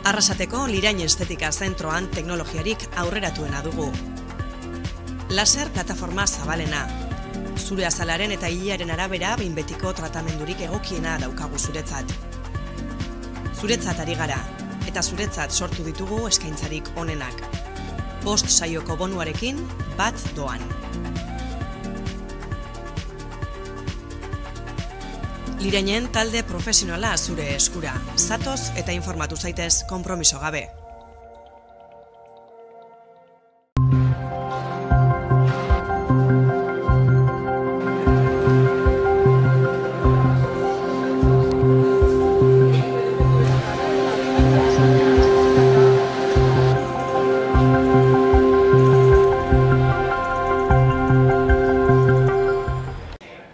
Arrasateko Lirain Estetika Zentroan teknologiarik aurreratuena dugu. Laser plataforma zabalena. Zure azalaren eta hilearen arabera behin betiko tratamendurik egokiena daukagu zuretzat. Zuretzat ari gara, eta zuretzat sortu ditugu eskaintzarik onenak. 5 saioko bonuarekin bat doan. Lirainen talde profesionala zure eskura. Zatoz eta informatu zaitez konpromiso gabe.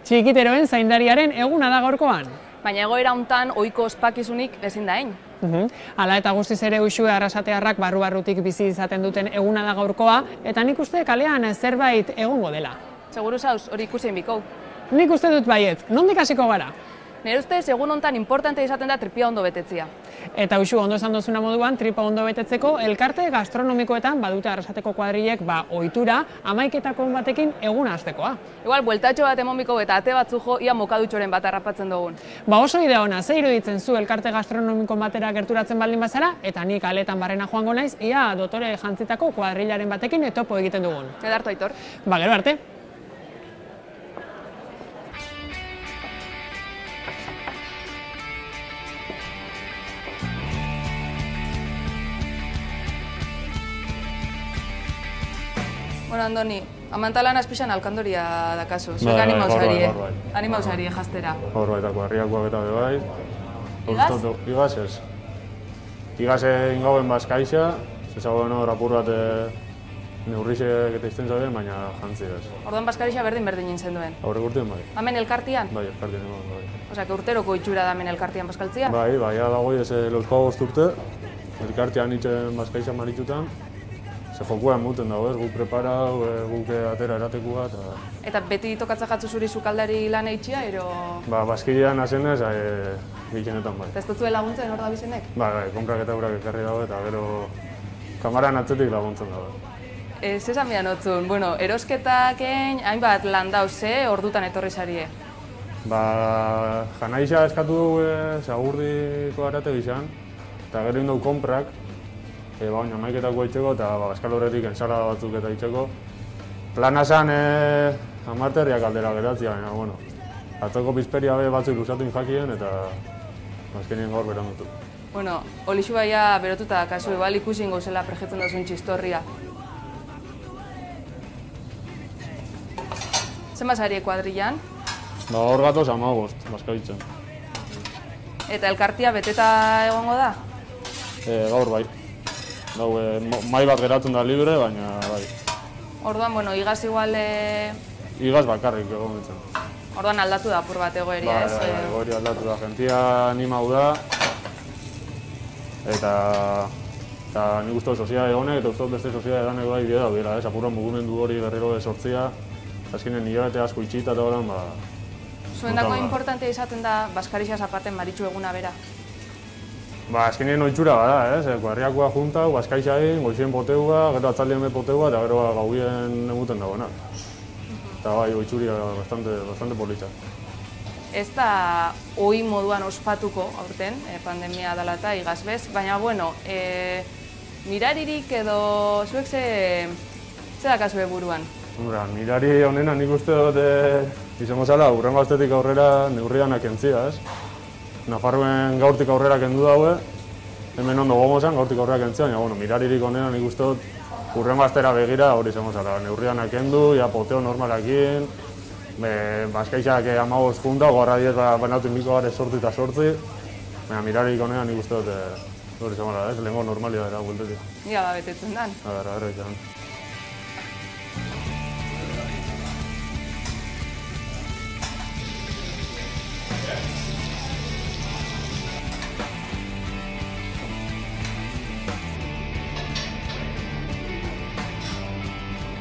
Txikiteroen zaindariaren eguna da gaurkoan. Baina egoera hontan ohiko ospakizunik ezin da egin. Hala eta guztiz ere Uxue arrasatearrak barru-barrutik bizi izaten duten eguna da gaurkoa, eta nik uste kalean zerbait egongo dela. Seguru zauz, hori ikusi biko. Nik uste dut baietz, nondik hasiko gara? Nire ustez, egun hontan importante izaten da tripia ondo betetzia. Eta Uxu, ondo esan duzuna moduan, tripa ondo betetzeko elkarte gastronomikoetan badute Arrasateko kuadrilek ohitura 11etako batekin eguna hastekoa. Igual, bueltatxo bat emon biko eta ate batzu jo, ia mokadutxoren bat harrapatzen dugun. Oso idea ona, ze iruditzen zu elkarte gastronomiko batera gerturatzen baldin bazara, eta nik aletan barrena joango naiz, ia dotore jantzitako kuadrilaren batekin topo egiten dugun. Edartu Aitor. Gero arte. Bueno, Andoni, amantalan azpixan alkandoria dakazu. Zuek animausarie. Animausarie jastera. Horbaitako herriakoak eta bebai. Igaz? Igaz ez. Igaz egin gauen bazkaixa, zezagoen hor apur bat neurrizek eta izten zauden, baina jantzi ez. Orduan bazkarixa berdin nintzen duen. Aurrek urtean bai. Hemen elkartian? Bai, elkartian egon, bai. Osea, urteroko itxura da hemen elkartian bazkaltzia? Bai, dago ez lauzko 5 urte. Elkartian itzen bazkaixa maritutan. Ze jokuan muten dago ez, guk preparau, guk atera eratekua eta... Eta beti tokatza jatzu zuri sukaldari lan eitxia, ero... Bazkidean azenez, gehienetan bai. Eta ez dutzu laguntzen hor da bizenek? Bai, konkrak eta urak ekarri dago eta gero kamaran atzetik laguntzen dago. Ez esan bian otzun, bueno, erosketak hainbat lan dauz, ordutan etorri zarie? Janaixa eskatu dugu Sagurdiko arate gizan, eta gero indau konprak, baina maiketako itxeko eta Baskal Horretik ensarada batzuk eta itxeko. Plana zan amarterriak aldera geratzea, baina, bueno, atzoko pizperia batzuk lusatu injakien eta azkenien gaur beran dutu. Bueno, olixu baia berotuta kasu, ebal ikusi ingo zela prejetzen duzun txistorria. Zen basarie kuadrilan? Hor gatoz 15, bazkaitzen. Eta elkartia beteta egongo da? Gaur bai. Mai bat geratzen da libre, baina bai. Orduan, bueno, igaz igual... Igaz bakarrik egon ditzen. Orduan aldatu da apur bat egoeria, ez? Bai, egoeria aldatu da. Gentia animau da. Eta nik uste soziade honek eta uste beste soziade danek bai bide daudela, ez? Apurran mugimendu hori berriro sortzia. Azkenen hilabete asko itxita eta horan, Zuendako importantea izaten da Baskarixaz aparte Maritxu eguna bera? Azkenien oitxura bada, ez? Herriakoa juntau, bazkaixa egin, goizien poteua, gero atzaldien poteua eta gero gauien eguten dagoena. Eta bai, oitxuria bastante politxa. Ez da ohi moduan ospatuko aurten, pandemia dela eta igazbez, baina, bueno, miraririk edo zuek ze dakazue buruan? Mirari honena nik uste dut izango zala, hurrengo astetik aurrera neurrianak entzia, ez? Nafarroen gaurtik aurrera kendu daue, hemen ondo gomozan gaurtik aurrera kentzia, baina miraririk honena nik uste dut hurrengo astera begira hori izango zala. Neurrianak kendu, poteo normalakin, bazkaixak 15 junta, gorra 10 banatu miko gara sortzi eta sortzi, baina miraririk honena nik uste dut hori izango zala, ez? Lehenko normalia dira bueltetik. Ia da betetzen dan. Agarra, izan.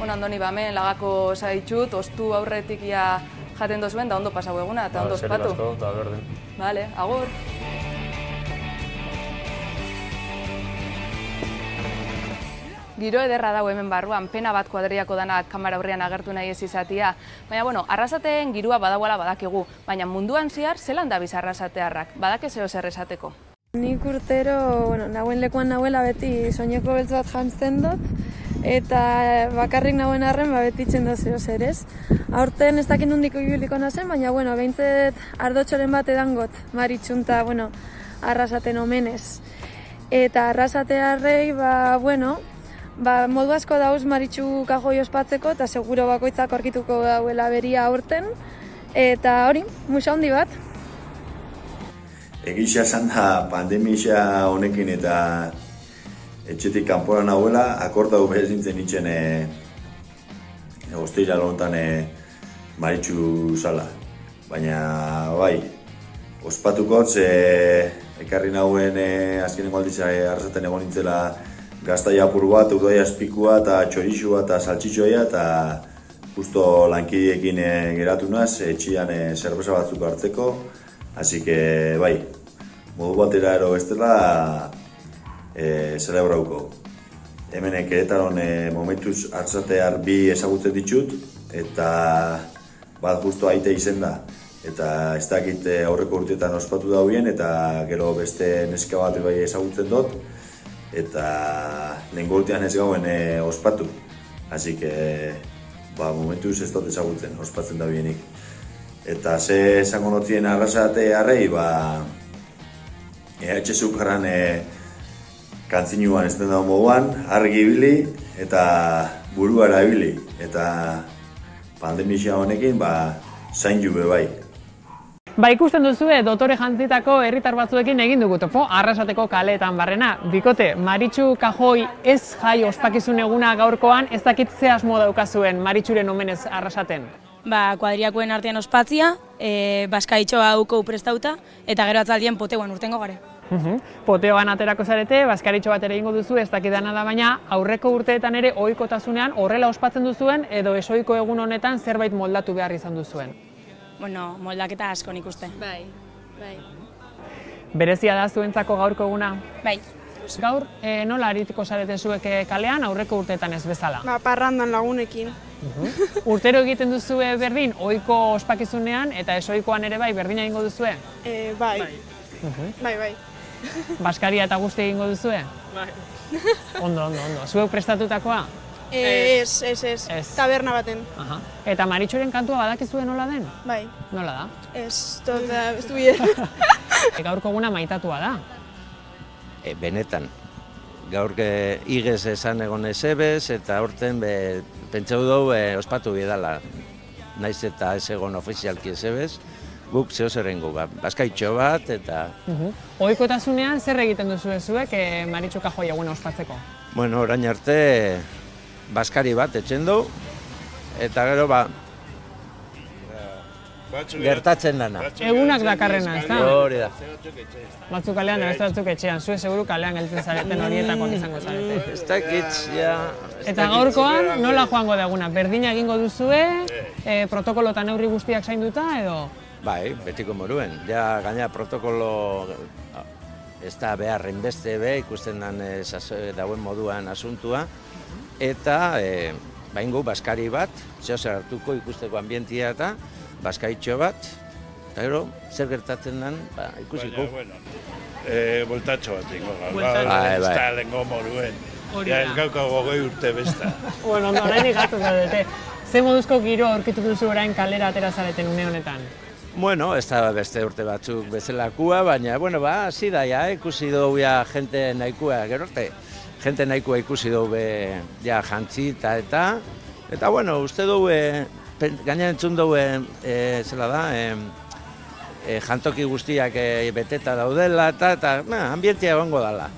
Bueno, Andoni, hemen lagako zaitxut, ostu aurretik jaten dozuen, da ondo pasau eguna, eta ondo ospatu. Eskerrik asko, eta berdin. Vale, agur. Giro ederra dago hemen barruan, pena bat kuadriako danak kamera aurrean agertu nahi ez izatia. Baina, bueno, Arrasateen girua badagoela badakigu, baina munduan zehar zelan dabiz arrasatearrak, badakizeo zer esateko? Nik urtero, nagoen lekuan nagoela beti soineko beltz bat jantzten dut, eta bakarrik nagoen arren beti itxen zeo zer ez. Aurten ez dakit nondiko ibiliko nazen, baina, behintzet ardotxoren bat edangot, Maritxunta, Arrasaten omenez. Eta arrasatearrei, modu asko dauz Maritxu Kajoi ospatzeko, eta seguro bakoitzak aurkituko dauela beria aurten. Eta hori, musa handi bat. Egia esan da pandemia honekin eta etxetik kanpora nagoela, akortatu behar zintzen itxen osteira lontan Maritxu sala. Baina, ospatuko ekarri nahuen azkenengo aldiz Arrasaten egon nintzela gaztai apur bat, urdai azpikua eta txorixua eta saltxitxoia eta justo lankidiekin geratu naz, etxian zerbeza batzuk hartzeko. Así que, modu batera ero bestela zelebrauko. Hemen Queretaron momentuz Arrasatear bi ezagutzen ditut, eta bat justo aite izen da. Eta ez dakit aurreko urteetan ospatu dauen, eta gero beste neska bat ezagutzen dut, eta lehenko urtean ez gauen ospatu. Así que, momentuz ez dut ezagutzen, ospatzen da bienik. Eta ze esango notzien Arrasatearrei, EHSuk jarran kantzinuan ez den dago moduan, argi ibili eta buruara ibili. Eta pandemia honekin, zain jube bai. Ikusten duzue, dotore jantzitako herritar batzuekin egin dugu topo, Arrasateko kaleetan barrena. Bikote, Maritxu Kajoi ez jai ospakizun eguna gaurkoan, ez dakit ze asmo daukazuen Maritxuren omenez Arrasaten? Kuadriakoen artean ospatzia, baskaitxoa duko prestauta, eta gero atzaldien poteoan urtengo gare. Poteoan aterako zarete, baskaritxo bat ere egingo duzu, ez dakidana da baina, aurreko urteetan ere ohikotasunean horrela ospatzen duzuen, edo esoiko egun honetan zerbait moldatu behar izan duzuen? Moldaketa asko nik uste. Bai. Berezia da zuentzako gaurko eguna? Bai. Gaur, nola aritiko zarete zuek kalean aurreko urteetan ez bezala? Parrandan lagunekin. Urtero egiten duzue berdin, ohiko ospakizunean eta esoikoan ere berdina egingo duzue? Bai. Baskaria eta guzti egingo duzue? Bai. Ondo. Zuek prestatutakoa? Ez. Taberna baten. Eta Maritxuren kantua badakizue nola den? Bai. Nola da? Ez du bie. Gaurko eguna maitatua da? Benetan. Gaur igez esan egon ezebez eta horten pentsau dugu ospatu bidala. Naiz eta ez egon ofizialki ezebez, guk zeo zerrengo, baskaitxo bat eta... Ohikotasunean zer egiten duzue zuek Maritxu Kajoi eguna ospatzeko? Orain arte baskari bat etxen du, eta gero gertatzen dana. Egunak dakarrena, ez da? Hori da. Batzuk kalean, beste batzuk etxean, zue seguru kalean geltzen zareten horietakoak izango zarete. Ez dakit, ja... Eta gaurkoan nola joango da eguna? Berdina egingo duzue, protokolo eta neurri guztiak zainduta edo? Bai, betiko moruen. Ja, gaina protokolo ez da beharren beste ikusten dauen moduan asuntua. Eta baingo baskari bat, zer hartuko ikusteko ambientia eta baskaitxo bat, eta gero, zer gertatzen den, ikusiko. Voltatxo bat ingo ez da lengo moruen. Ja, ez gauko gogoi urte besta. Orain igatu zaudete. Ze moduzko giro aurkitu duzu orain kalera atera zareten une honetan? Ez da beste urte batzuk bezalakua, baina, hasi da, ikusi dugu jente nahikoa, gero arte, jente nahikoa ikusi dugu jantzita eta, uste dugu, gaina entzun dugu, zela da, jantoki guztiak beteta daudela eta ambientia egongo dela.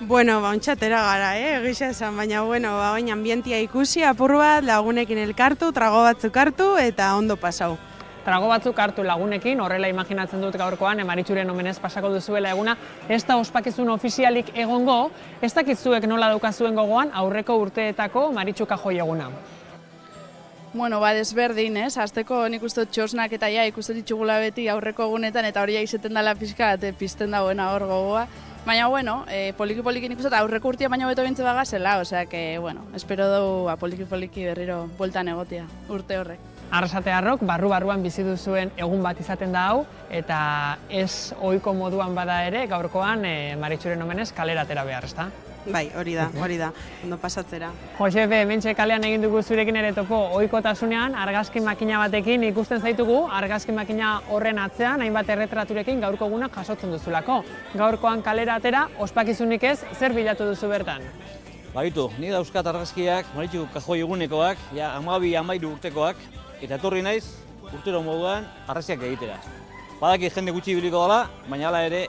Ontxatera gara, egisa esan, baina, baina ambientia ikusi, apur bat, lagunekin elkartu, trago batzuk hartu eta ondo pasau. Trago batzuk hartu lagunekin, horrela imaginatzen dut gaurkoan, Maritxuren omenez pasako duzuela eguna, ez da ospakizun ofizialik egongo, ez dakitzuek nola daukazuen gogoan aurreko urteetako Maritxu Kajoi eguna. Desberdin, ez? Azteko nik uste txosnak eta ikusten ditugula beti aurreko egunetan eta hori izaten dela pixka bat pizten dagoena hor gogoa. Baina, bueno, poliki-poliki nik uste, aurreko urtia baino beto bintze bagazela, osea, bueno, espero dugu poliki-poliki berriro bueltan egotia urte horrek. Arrasatearrok barru-barruan bizi duzuen egun bat izaten da hau, eta ez ohiko moduan bada ere, gaurkoan Maritxuren omenez kalera atera behar, ezta? Bai, hori da, ondo pasatzera. Josepe, hementxe kalean egin dugu zurekin ere topo ohikotasunean argazki makina batekin ikusten zaitugu, argazki makina horren atzean, hainbat erretraturekin gaurko egunak jasotzen duzulako. Gaurkoan kalera atera, ospakizunik ez, zer bilatu duzu bertan? Bagitu, ni dauzkat argazkiak, Maritxu kajoi egunekoak, 12-13 urtekoak, eta etorri naiz, urtero moduan, argazkiak egitera. Badaki jende gutxi ibiliko dela, baina hala ere,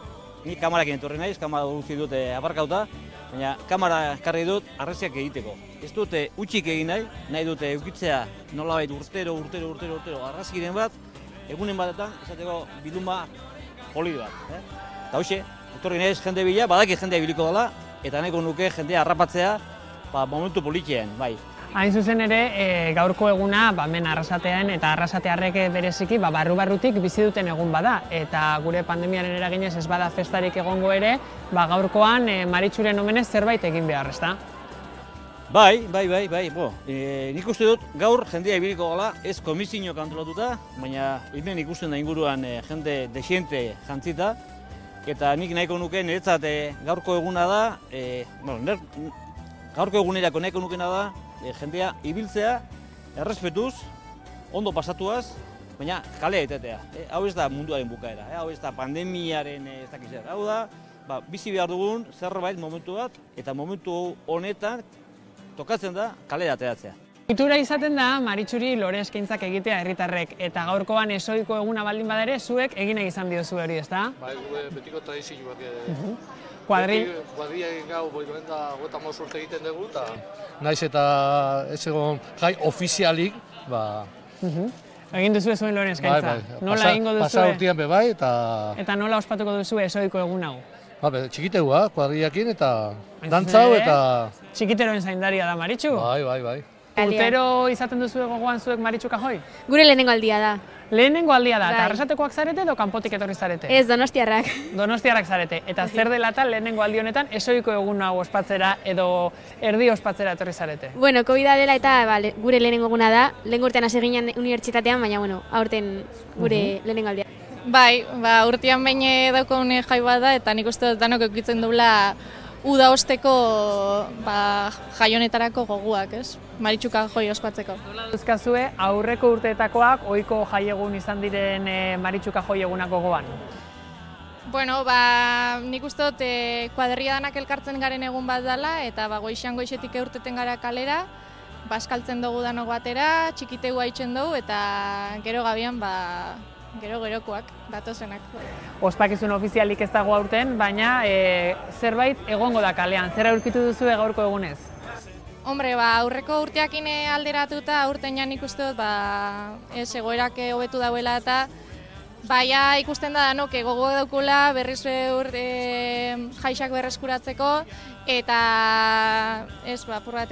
ni kamarakin etorri naiz, kamara guzti dute aparkauta, baina kamara ekarri dut argazkiak egiteko. Ez dute utxik egin nahi dute eukitzea nolabait urtero argazkiren bat, egunen batetan izateko bilduma poli bat. Eta hoxe, etorri naiz jende bila, badaki jendea ibiliko dela, eta nahiko nuke jendea harrapatzea momentu politxean, bai. Hain zuzen ere, gaurko eguna hemen Arrasatean eta arrasatearrek bereziki barru-barrutik bizi duten egun bada. Eta gure pandemiaren eraginez ez bada festarik egongo ere, gaurkoan Maritxuren omenez zerbait egin behar, ezta? Bai. Nik uste dut gaur jendea ibiliko gala ez komisioak antolatuta, baina hemen ikusten da inguruan jende desiente jantzita. Eta nik nahiko nuke niretzat gaurko eguna da, gaurko egunerako nahiko nukena da, jendea ibiltzea, errespetuz, ondo pasatuaz, baina kalea etetea. Hau ez da munduaren bukaera, hau ez da pandemiaren ez dakizer. Hau da, bizi behar dugun zerbait momentu bat, eta momentu honetan tokatzen da kalea ateratzea. Ohitura izaten da Maritxuri lore eskaintzak egitea herritarrek, eta gaurkoan ezohiko eguna baldin badere, zuek egin egizan diozu hori, ezta? Bai, betiko tradizioak Kuadrilla egin gau, boikomenda 50 urte egiten dugu, eta naiz eta ez egon jai ofizialik, egin duzu zuen lore eskaintza. Nola egingo duzu? Pasa urtean be bai, eta... Eta nola ospatuko duzu ezohiko egun hau? Txikitegua, kuadrillakin eta dantzau eta... Txikiteroen zaindaria da Maritxu? Bai. Urtero izaten duzu gogoan zuek Maritxu kajoi? Gure lehenengo aldia da. Lehenengo aldia da, eta Arrasatekoak zarete edo kanpotik etorri zarete? Ez, donostiarrak. Donostiarrak zarete, eta zer dela eta lehenengo aldi honetan ezohiko egun hau ospatzera edo erdi ospatzera etorri zarete? Bueno, COVID-a dela eta gure lehenengo eguna da, lehen urtean hasi ginen unibertsitatean, baina aurten gure lehenengo aldia. Bai, urtean behin daukun jai bat da, eta nik uste dut danok eukitzen dugula uda osteko jaionetarako goguak, ez? Maritxu kajoi ospatzeko. Nola duzkazue aurreko urteetakoak ohiko jaiegun izan diren Maritxu kajoi egunak gogoan? Bueno, nik uste dut kuadrilla danak elkartzen garen egun bat dela, eta goixetik eurteten gara kalera, eskaltzen dugu danok batera, txikitegua itxen dugu, eta gero gabian gero-gerokoak, datozenak. Ospakizun ofizialik ez dago aurten, baina zerbait egongo da kalean. Zer aurkitu duzu gaurko egunez? Hombre, aurreko urteakin alderatuta, aurten jan ikustu dut, egoerak hobetu dauela eta ikusten da danok gogo daukula berriz jaixak berreskuratzeko eta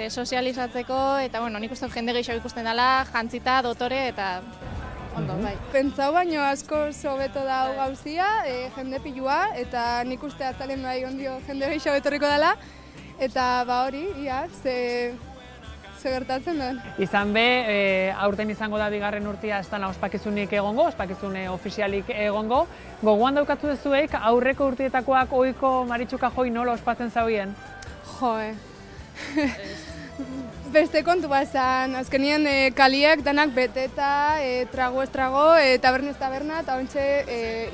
sozializatzeko eta nik uste dut jende gehiago ikusten dela, jantzita, dotore eta ondo, bai. Pentsau baino asko hobeto da gauzia, jende pilua eta nik uste atzalen ondio jende gehiago etorriko dela. Eta hori, ze gertatzen den. Izan be, aurten izango da bigarren urtea ez dana ospakizunik egongo, ospakizun ofizialik egongo. Gogoan daukatzu dezuek aurreko urteetakoak ohiko Maritxu kajoi nola ospatzen zauen? Beste kontu bazan, azkenien kaliak danak beteta, trago ez trago, taberna ez taberna, eta ontxe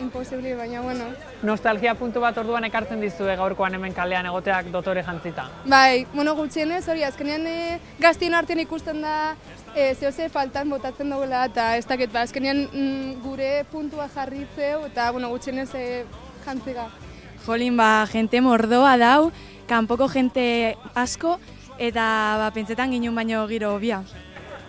imposibli, baina bueno. Nostalgia puntu bat orduan ekartzen dizue gaurkoan hemen kalean egoteak dotore jantzita? Bai, gutxienez hori, azkenien gaztien artean ikusten da zehose faltan botatzen dagoela, eta ez dakit, azkenien gure puntua jarritzeu, eta gutxienez jantzika. Jolin, jente mordoa dau, kanpoko jente asko, eta pentsetan ginen baino giro hobia.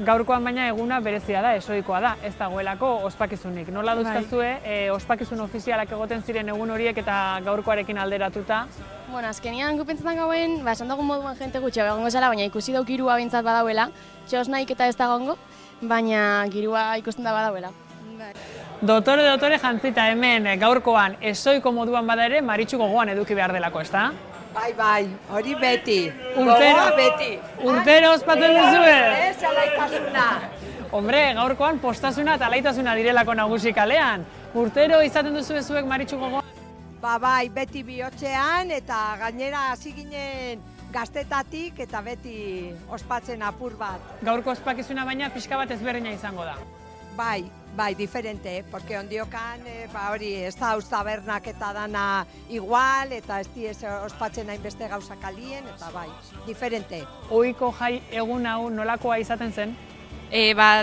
Gaurkoan baina eguna berezia da, ezohikoa da, ez dagoelako ospakizunik. Nola duzkazue ospakizun ofizialak egoten ziren egun horiek eta gaurkoarekin alderatuta? Bueno, azkenian gu pentsetan gauen, esan dugun moduan jente gutxi egongo zela, baina ikusi dau girua bintzat badauela, txos nahik eta ez da gongo, baina girua ikusten da badauela. Dotore jantzita hemen gaurkoan ezoiko moduan bada ere Maritxu gogoan eduki behar delako, ezta? Bai, hori beti. Urtero, beti. Urtero ospatzen duzue? Ez, alaitasuna. Hombre, gaurkoan postasuna eta alaitasuna direlako nagusi kalean. Urtero izaten duzue zuek Maritxu gogoan? Bai, beti bihotzean eta gainera hasi ginen gaztetatik eta beti ospatzen apur bat. Gaurko ospakizuna baina pixka bat ezberdina izango da. Bai, diferente, porque ondiokan hori ez da tabernak eta dana igual, eta ez ospatzen hainbeste gauza kalien, eta bai, diferente. Ohiko jai egun hau nolakoa izaten zen?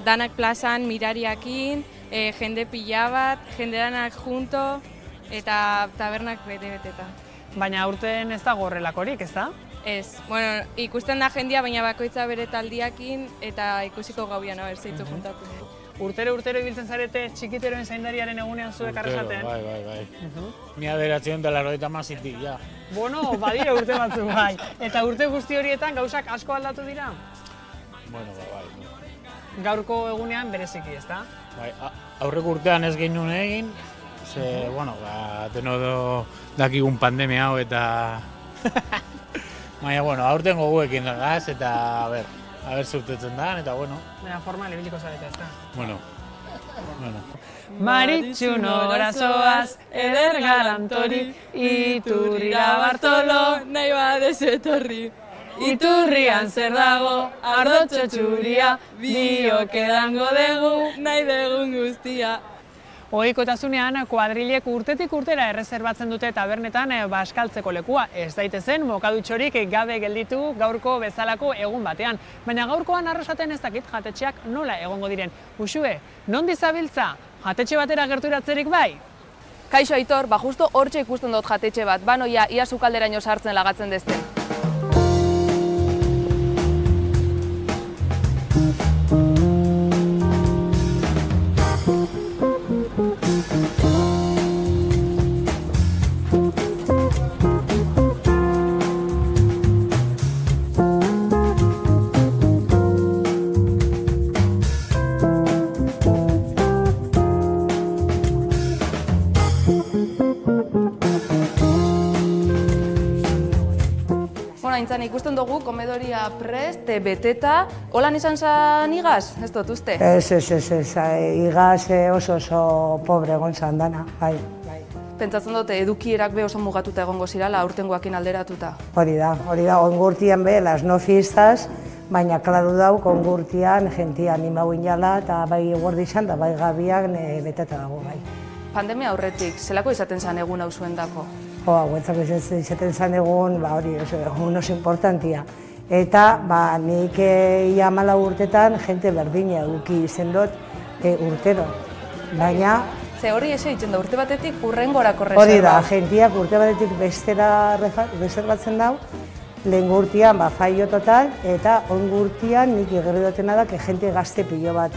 Danak plazan mirariakin, jende pila bat, jende danak junto, eta tabernak bete-beteta. Baina aurten ez da horrelakorik, ez da? Ez, bueno, ikusten da jendia, baina bakoitza bere taldiakin, eta ikusiko gauian, zeitzu juntatzen. Urtero ibiltzen zarete txikiteroen zaindariaren egunean zuek arrasaten? Bai. Mila beratzen dela roita mazitik, ja. Bueno, badire urte batzu bai. Eta urte guzti horietan gauzak asko aldatu dira? Bueno, bai. Gaurko egunean bereziki, ezta? Bai, aurreko urtean ez genuen egin, ze, bueno, deno dakigun pandemia hau eta... Baina, bueno, aurten goguekin dagaz eta, a ber zurtetzen da, eta bueno. Baina formal ibiliko zarete, ezta? Bueno. Maritxu nora zoaz, eder galantori, Iturrira Bartolo, nahi badez etorri. Iturrian zer dago, ardotxo txuria, biok edango dugu, nahi degun guztia. Ohikotasunean kuadrilek urtetik urtera erreserbatzen dute tabernetan baskaltzeko lekua. Ez daitezen mokadutxorik gabe gelditu gaurko bezalako egun batean. Baina gaurkoan arrasaten ez dakit jatetxeak nola egongo diren. Uxue, non dizabiltza? Jatetxe batera gerturatzerik bai? Kaixo Aitor, justo hortxe ikusten dut jatetxe bat. Banoia, ia sukalderaino sartzen lagatzen dezten. Ikusten dugu komedoria prest, beteta, holan izan zan igaz, ez dut uste? Ez, igaz oso pobre egon zan dana, bai. Pentsatzen dute edukierak be oso mugatuta egongo zirala, aurtengoakin alderatuta. Hori da, ongurtian be, las no fiestas, baina klaru dauk ongurtian jentia animau inala eta bai guardi izan da bai gabiak beteta dago, bai. Pandemia aurretik, zelako izaten zan egun hau zuen dako? Hauetzak izaten zan egun, hori, egun oso importantia. Eta, nik ia 14 urtetan jente berdina eduki izen dut urtero. Baina... Ze hori ese ditzen da, urte batetik urrengorako reserva. Hori da, jentiak urte batetik bestera reservatzen dau, lehen gurtian faio total, eta on gurtian nik egerri dutena da, jente gazte pilo bat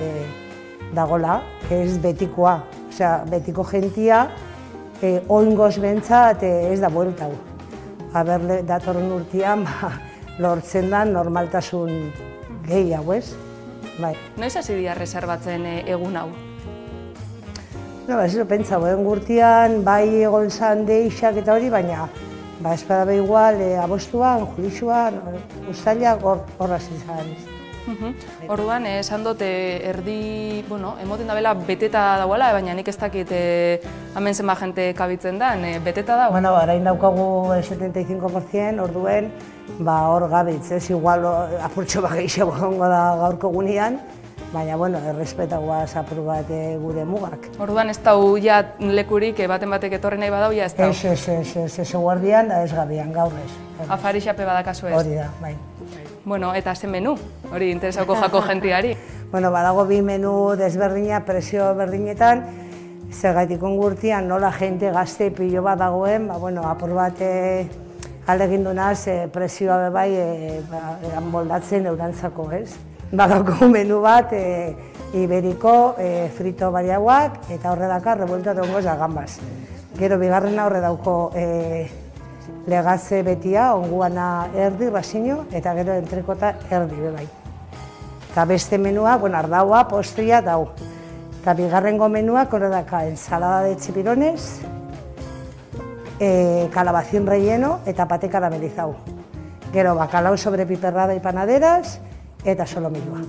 dagola, ez betikoa. Osea, betiko jentia, oingoz bentsat ez da bueltau. Aber, datorren urtean lortzen da normaltasun gehiago, ez? Noiz hasi dira reserbatzen egun hau? Ez pentsau, egun gurtian bai egon zan deixak eta hori, baina ez bada igual aboztuan, julixuan, uztailak horraz izan. Orduan, esan dut erdi, emoten dabela beteta dagoela, baina nik ez dakit hemen zenba jente kabitzen da, beteta dago? Bueno, arain daukagu 75%, orduen, hor gabitz, ez igual apurtxo gehiago egongo da gaurko gunean, baina, errespetagoaz apur bat gure mugak. Orduan, ez dau ja lekurik baten batek etorri nahi badau, ja ez dau? Ez guardian da ez gabian, gaur ez. Afarixape badakazu ez? Hori da, bai. Bueno, eta zen menu, hori interesauko jako jentiari. Badago bi menu desberdina, presio berdinetan, zergaitik ongurtian nola jente gazte pilo bat dagoen, apur bat aldegin dunaz presioa bebai moldatzen eurantzako, ez? Badauko menu bat, iberiko, frito bariaguak, eta horre daka revuelto de hongos da gambas. Gero bigarrena horre dauko legatze betia, onguana erdi, rasino, eta gero entrekota erdi bebai. Eta beste menua, ardaua, postria dau. Eta bigarrengo menuak hori daka ensalada de chipirones, calabacín relleno eta pate karamelizau. Gero bakalau sobre piperrada y panaderas eta solomilloa.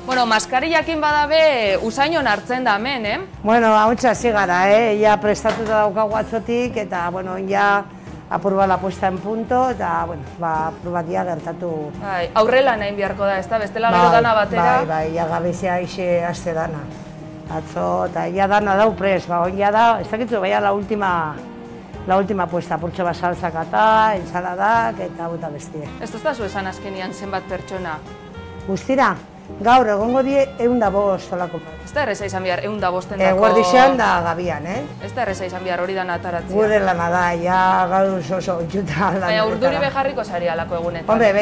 Bueno, maskarillakin badabe usainon hartzen da hemen, eh? Bueno, hauntza hasi gara, ja prestatuta daukagu atzotik eta, bueno, ja apurba la puesta en punto eta, bueno, apurba dia gertatu. Bai, aurrela nahi biharko da, ez da, bestela gero dana batera. Bai, ja gabezia ixe aste dana. Atzo, eta ja dana dau pres, ja da, ez dakitzu, bai, la última puesta, purtsu bat salsakata, ensaladak eta buta bestie. Ez duztazu esan azkenian zenbat pertsona? Guztira? Gaur, egongo die 105 olako. Ez da erreza izan behar 105 dako... Guardixean da gabian, Ez da erreza izan behar hori dana ataratzea. Gure lana da, ja gaur oso itxuta lan. Baina urduri beharriko zari alako egunetan. Hombre,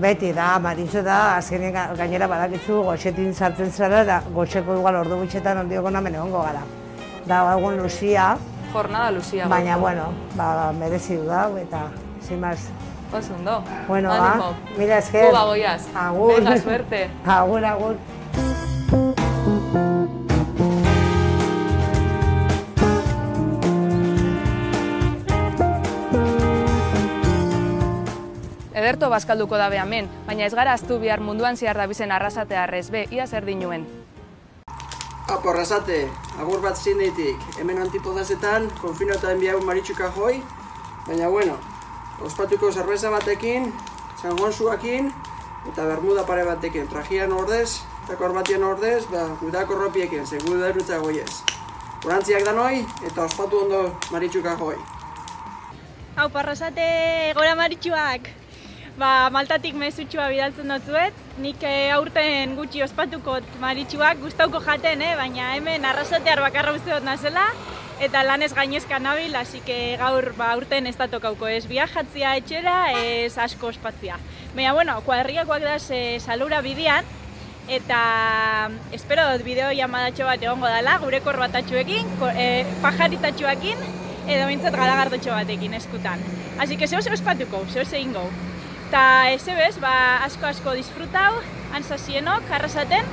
beti da, Maritxo da, azkenean gainera badakitzu goxetin sartzen zara, da goxeko igual ordu gutxetan ondioko namen egongo gara. Da, egun luzia. Jornada luzia. Baina, bueno, merezi du da, eta, sin más. Oso ondo. Bueno, mila esker. Guba goiaz. Agur. Venga, suerte. Agur, agur. Ederto bazkalduko dabe hemen, baina ez gara aztu bihar munduan zehar dabizen arrasatea arrezbe, ia zer dinuen. Apo, arrasate, agur bat zindeitik, hemen antipodazetan, konfinota enbiagun Maritxu Kajoi, baina bueno, ospatuko zerbeza batekin, San Juansuakin, eta bermuda pare batekin, trajian ordez, eta korbatian ordez, gudako ropiekin, segur da erutza goiez. Urantziak danoi, eta ospatu ondo Maritxu Kajoi. Hau, parrasate, gora Maritxuak! Maltatik mezutxua bidaltzen dutzuet, nik aurten gutxi ospatuko Maritxuak gustauko jaten, baina hemen arrasatear bakarra uste dut nazela, eta lanez gainezka nabil, hasi que gaur aurten ez da tokauko, ez viajatzia etxera, ez asko ospatzia. Baina, bueno, kuadriakoak da salura bidean, eta espero dut bideo llamadatxo bat egongo dela, gure korbatatxuekin, pajaritatxuekin, edo bintzat galagardotxo batekin eskutan. Hasi que zehose ospatuko, zehose ingo. Eta ezebez, asko disfrutau, antzazienok, arrasaten.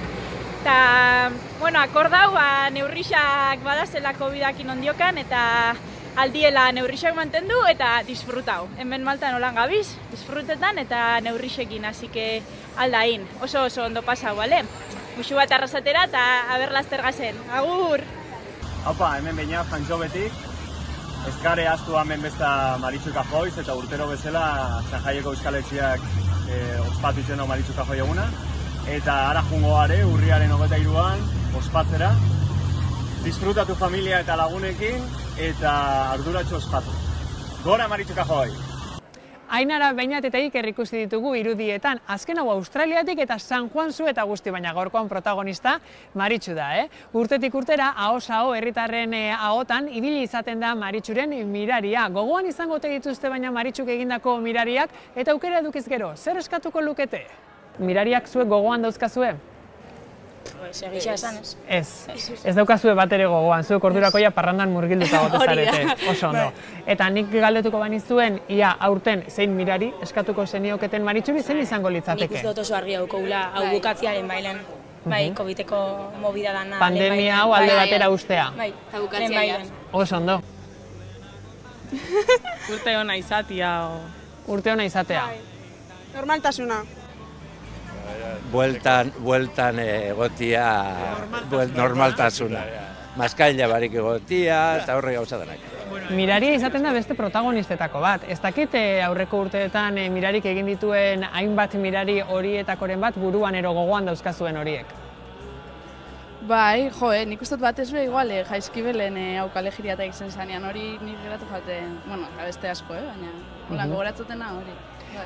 Eta, bueno, akordau, neurrixak badazela COVID-akin ondiokan, eta aldiela neurrixak mantendu eta disfrutau. Hemen Maltan holan gabiz, disfrutetan eta neurrixekin, hasi que aldain. Oso ondo pasau, bale? Muxu bat arrasatera eta aberlaster gazen. Agur! Haupa, hemen baina Jantxo betik. Ez gare astu hemen besta Maritxu Kajoiz eta urtero bezala Sanjaieko Euskaletxiak ospatitzen hau Maritxu Kajoi eguna. Eta ara jungo gare, urriaren 23an ospatzera. Disfrutatu familia eta lagunekin eta arduratxo ospatu. Gora Maritxu Kajoi! Ainara Beñateteik ikusi ditugu irudietan, azken hau Australiatik eta San Juansu eta guzti, baina gaurkoan protagonista Maritxu da. Urtetik urtera, ahoz-aho herritarren ahotan, ibili izaten da Maritxuren miraria. Gogoan izango ote dituzte baina Maritxuk egindako mirariak, eta aukera edukiz gero, zer eskatuko lukete? Mirariak zuek gogoan dauzkazue? Egisa esan, ez? Ez daukazue bat ere gogoan, zuek ordurakoia parrandan murgilduta gotezarete, oso ondo. Eta nik galdetuko banizuen, ia aurten zein mirari eskatuko zenioketen Maritxuri, zen izango litzateke? Nik uste dut oso argi daukagula hau bukatziaren bailen. Bai, COVID-eko mobida dana. Pandemia hau alde batera ustea. Bai, bukatziaren. Oso ondo. Urte hona izatea. Urte hona izatea. Normaltasuna. Bueltan egotia normaltasuna. Maskaila barik egotia eta horre gauza denak. Miraria izaten da beste protagonistetako bat. Ez dakit aurreko urteetan mirarik egin dituen hainbat mirari horietakoren bat buruan ero gogoan dauzkazuen horiek. Bai, nik uste dut batez be igual Jaizkibelen aukalegiriatak izan zanean hori nik geratu jaten, bueno, beste asko, baina gogoratzutena hori.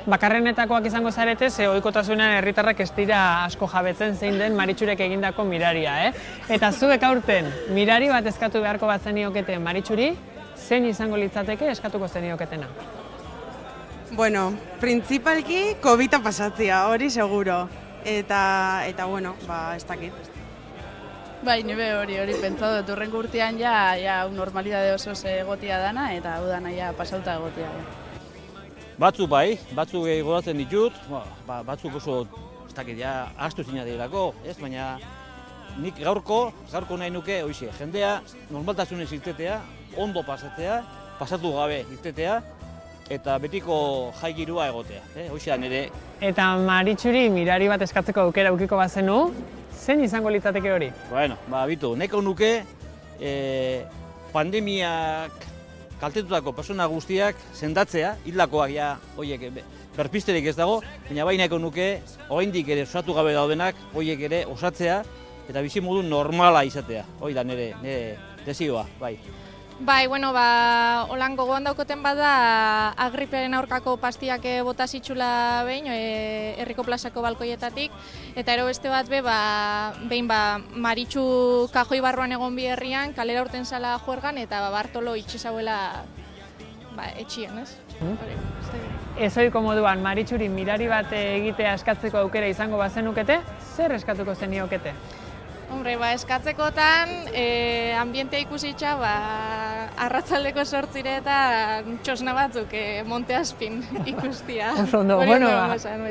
Bakarrenetakoak izango zarete, ze ohikotasunean herritarrak ez dira asko jabetzen zein den Maritxurek egindako miraria, Eta zuek aurten mirari bat eskatu beharko bat zeniokete Maritxuri, zein izango litzateke eskatuko zenioketena? Bueno, printzipalki COVID-a pasatzea, hori seguro. Eta bueno, ez dakit. Bai, nire hori pentsatu dut urrengo urtean ja normalidade oso egotia dana eta udana ja pasauta egotia. Batzuk bai, batzuk goratzen ditut, batzuk oso, ez dakit, ahaztu zina direlako, ez, baina nik gaurko nahi nuke, hoxe, jendea normaltasunez irtetea, ondo pasatzea, pasatu gabe irtetea, eta betiko jai girua egotea, hoxe da nire. Eta Maritxuri mirari bat eskatzeko aukera ukiko bazenu, zein izango litzateke hori? Bueno, bitu, nahiko nuke pandemiak kaltetutako persona guztiak sendatzea, hildakoak ja, horiek berpisterik ez dago, baina bai nahiko nuke, oraindik ere osatu gabe daudenak, horiek ere osatzea, eta bizimodu normala izatea, hori da nire desioa, bai. Bai, bueno, holan gogoan daukoten bada agripearen aurkako pastiak bota zitxula behin, herriko plazako balkoietatik, eta ero beste bat behin Maritxu kajoi barruan egon bi herrian, kalera urten zala juergan, eta Bartolo itxizauela etxien, ez? Ezoiko moduan, Maritxuri mirari bat egitea eskatzeko aukera izango bazenukete, zer eskatuko zeniokete? Hombre, eskatzekotan, ambientea ikusitza, arratzaldeko 8 eta txosna batzuk Monte Aspin ikustia. Oso ondo, bueno,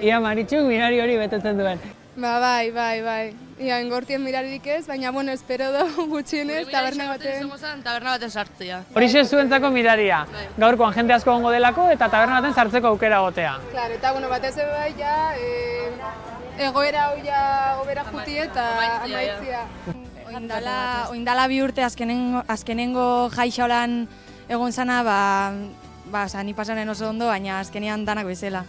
ia Maritxuk mirari hori betetzen duen. Bai. Ia, engortien miraririk ez, baina, bueno, espero do gutxienez, taberna baten sartzea. Horixe zuentzako miraria. Gaurkoan jende asko gongo delako eta taberna baten sartzeko aukera gotea. Claro, eta, bueno, batez bai, ja, egoera hau ja obera juti eta amaitzia. Oindala 2 urte azkenengo jaixaulan egon zana, ni pasanen oso ondo, baina azkenean danak bezala.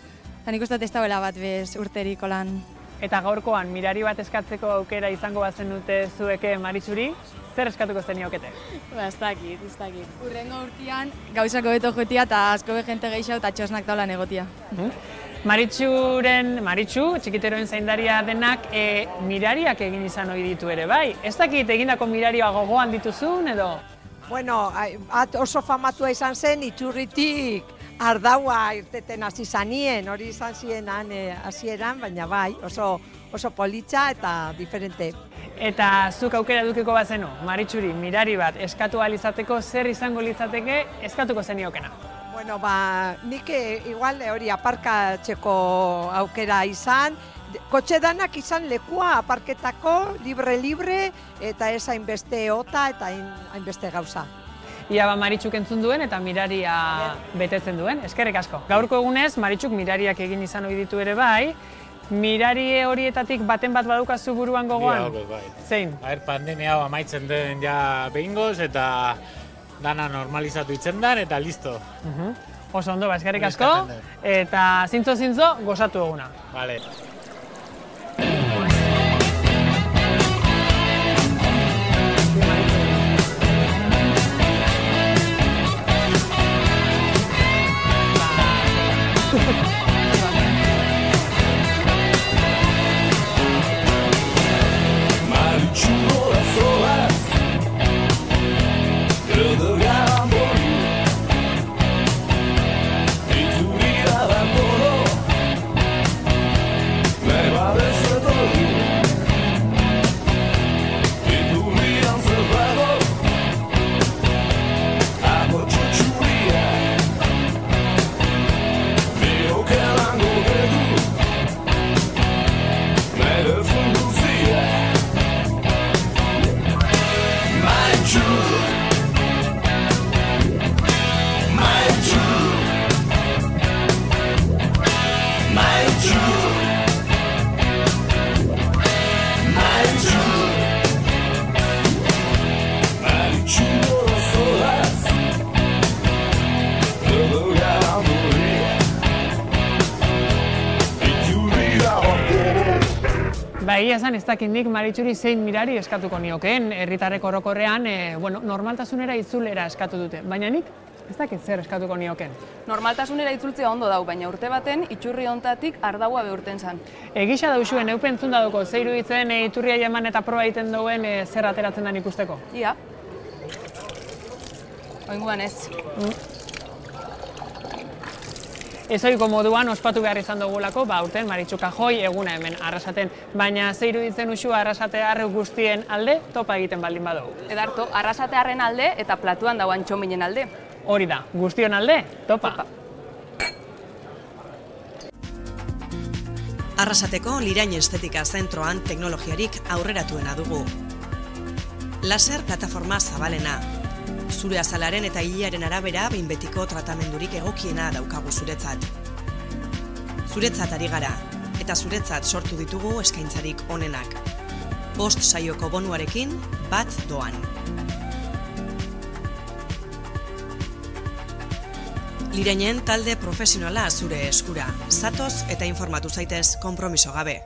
Nik uste ez dagoela bat bez urterik olan. Eta gaurkoan mirari bat eskatzeko aukera izango bazen dute zueke Maritxuri, zer eskatuko zeniokete? Ez dakit. Urrengo urtean gauzako beto joetia eta asko jente gehiago eta txosnak daulan egotia. Maritxu, txikiteroen zaindaria denak, mirariak egin izan ohi ditu ere, bai? Ez dakit egindako miraria gogoan dituzun edo? Bueno, oso famatua izan zen, Iturritik ardaua irteten hasi zanien, hori izan zienan hasieran, baina bai, oso politxa eta diferente. Eta zuk aukera edukiko bazenu, Maritxuri, mirari bat eskatu ahal izateko zer izango litzateke eskatuko zeniokena? Bueno, nik igual hori aparkatzeko aukera izan, kotxe danak izan lekua aparketako, libre, eta ez hainbeste ota eta hainbeste gauza. Ia Maritxuk entzun duen eta miraria betetzen duen, eskerrik asko. Gaurko egunez, Maritxuk mirariak egin izan ohi ditu ere bai, mirari horietatik baten bat badukazu buruan gogoan? Bai. Zein? Pandemia hau amaitzen den ja behingoz eta dana normalizatu itzen dan eta listo. Oso ondo, eskerrik asko, eta zintzo gozatu eguna. Vale. Egia esan ez dakit nik Maritxuri zein mirari eskatuko niokeen, herritarrek orokorrean, normaltasunera itzulera eskatu dute, baina nik ez dakit zer eskatuko niokeen. Normaltasunera itzultzea ondo dau, baina urte baten Iturri hontatik ardaua behurten zan. Egisa dauzuen, eupen entzun dauko, ze iruditzen iturria jaman eta proba egiten duen zer ateratzen den ikusteko? Ia. Oinguan ez. Ezoiko moduan ospatu behar izan dugulako, urten Maritxu Kajoi eguna hemen Arrasaten, baina ze iruditzen usu Arrasatear guztien alde topa egiten baldin badugu. Edarto, Arrasatearren alde eta platuan dauan txominen alde. Hori da, guztion alde, topa. Arrasateko Lirain Estetika Zentroan teknologiarik aurreratuena dugu. Laser plataforma zabalena. Zure azalaren eta hilaren arabera behin betiko tratamendurik egokiena daukagu zuretzat. Zuretzat ari gara, eta zuretzat sortu ditugu eskaintzarik onenak. 5 saioko bonuarekin bat doan. Lirainen talde profesionala zure eskura. Zatoz eta informatu zaitez konpromiso gabe.